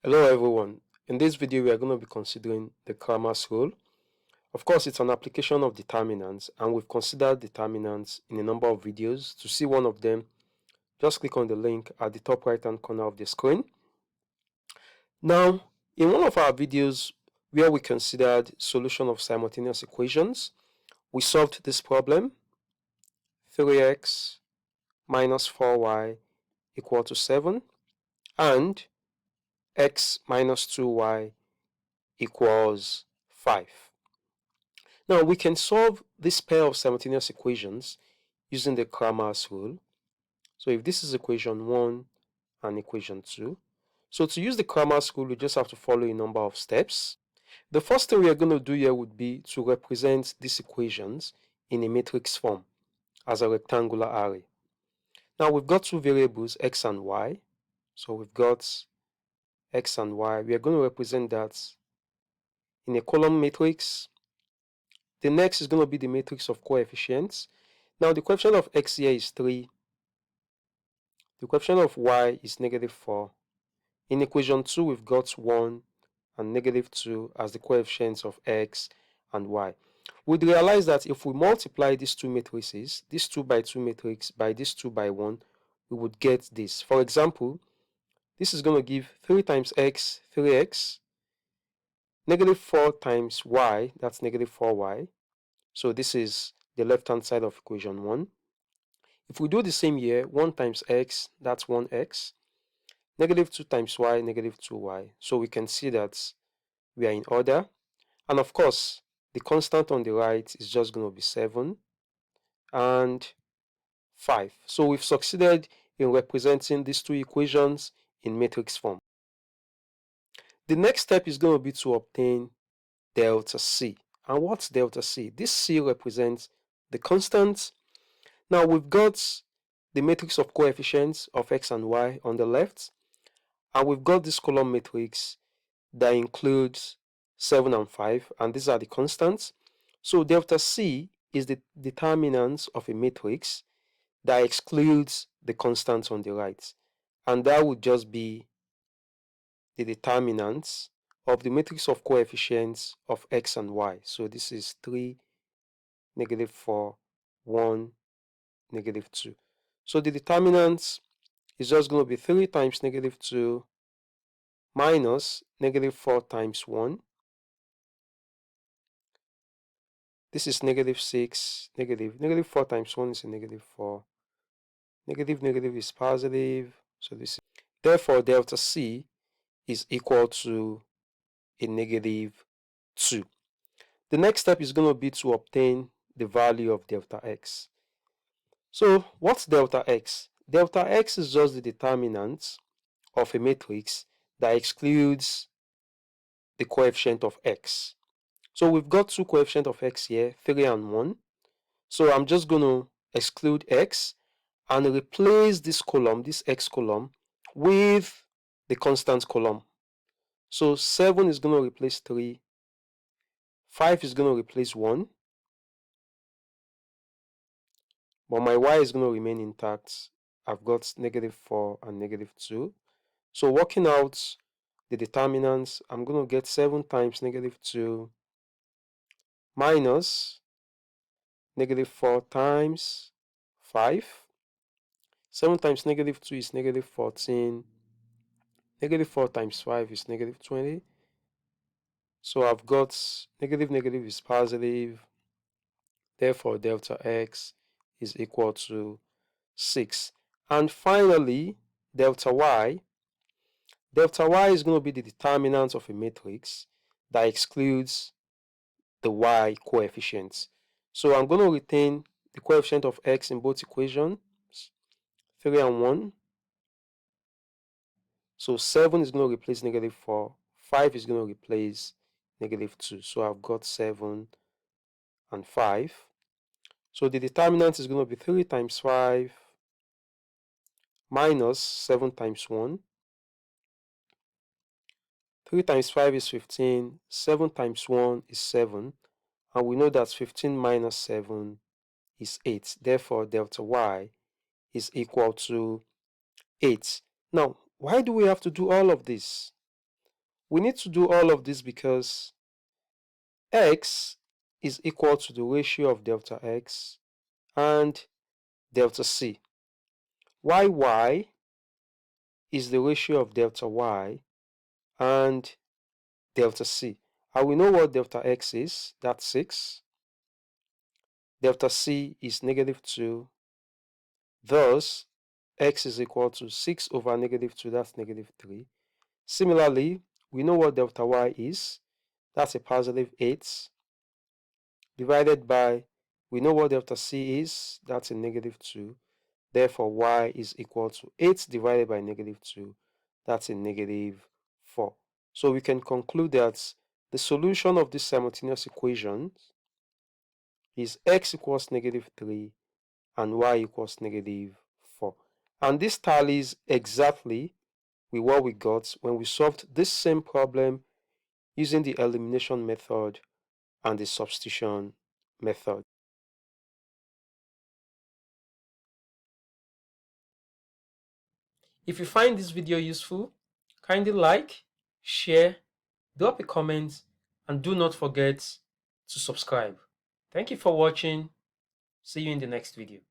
Hello everyone. In this video we are going to be considering the Cramers Rule. Of course it's an application of determinants and we've considered determinants in a number of videos. To see one of them, just click on the link at the top right hand corner of the screen. Now, in one of our videos where we considered solution of simultaneous equations, we solved this problem: 3x minus 4y equal to 7 and x minus 2y equals 5. Now we can solve this pair of simultaneous equations using the Cramer's rule. So if this is equation 1 and equation 2, so to use the Cramer's rule we just have to follow a number of steps. The first thing we are going to do here would be to represent these equations in a matrix form as a rectangular array. Now we've got two variables, x and y. So we've got x and y. We are going to represent that in a column matrix. The next is going to be the matrix of coefficients. Now the coefficient of x here is 3. The coefficient of y is -4. In equation 2 we've got 1 and -2 as the coefficients of x and y. We'd realize that if we multiply these two matrices, this 2 by 2 matrix by this 2 by 1, we would get this. For example, this is going to give 3 times x, 3x, -4 times y, that's -4y. So this is the left-hand side of equation 1. If we do the same here, 1 times x, that's 1x, -2 times y, -2y. So we can see that we are in order. And of course, the constant on the right is just going to be 7 and 5. So we've succeeded in representing these two equations in matrix form. The next step is going to be to obtain delta C. And what's delta C? This C represents the constant. Now we've got the matrix of coefficients of x and y on the left, and we've got this column matrix that includes 7 and 5, and these are the constants. So delta C is the determinant of a matrix that excludes the constants on the right, and that would just be the determinants of the matrix of coefficients of x and y. So this is 3, -4, 1, -2. So the determinant is just going to be 3 times -2 minus -4 times 1. This is -6, -4 times 1 is a -4. Negative is positive. So this is, therefore delta C is equal to a -2. The next step is going to be to obtain the value of delta x. So what's delta x? Delta x is just the determinant of a matrix that excludes the coefficient of x. So we've got two coefficients of x here, 3 and 1. So I'm just going to exclude x and replace this column, this x column, with the constant column. So 7 is going to replace 3, 5 is going to replace 1, but my y is going to remain intact. I've got -4 and -2. So working out the determinants, I'm going to get 7 times -2 minus -4 times 5. 7 times -2 is -14. -4 times 5 is -20. So I've got negative is positive. Therefore, delta x is equal to 6. And finally, delta y. Delta y is going to be the determinant of a matrix that excludes the y coefficients. So I'm going to retain the coefficient of x in both equations, 3 and 1. So 7 is going to replace -4, 5 is going to replace -2. So I've got 7 and 5. So the determinant is going to be 3 times 5 minus 7 times 1. 3 times 5 is 15, 7 times 1 is 7, and we know that 15 minus 7 is 8. Therefore, delta y is equal to 8. Now, why do we have to do all of this? We need to do all of this because x is equal to the ratio of delta x and delta c. Y is the ratio of delta y and delta c. And we know what delta x is, that's 6. Delta c is -2. Thus, x is equal to 6 over -2, that's -3. Similarly, we know what delta y is, that's a +8, divided by, we know what delta c is, that's a -2. Therefore, y is equal to 8 divided by -2, that's a -4. So we can conclude that the solution of this simultaneous equation is x equals -3 and y equals -4. And this tallies exactly with what we got when we solved this same problem using the elimination method and the substitution method. If you find this video useful, kindly like, share, drop a comment, and do not forget to subscribe. Thank you for watching. See you in the next video.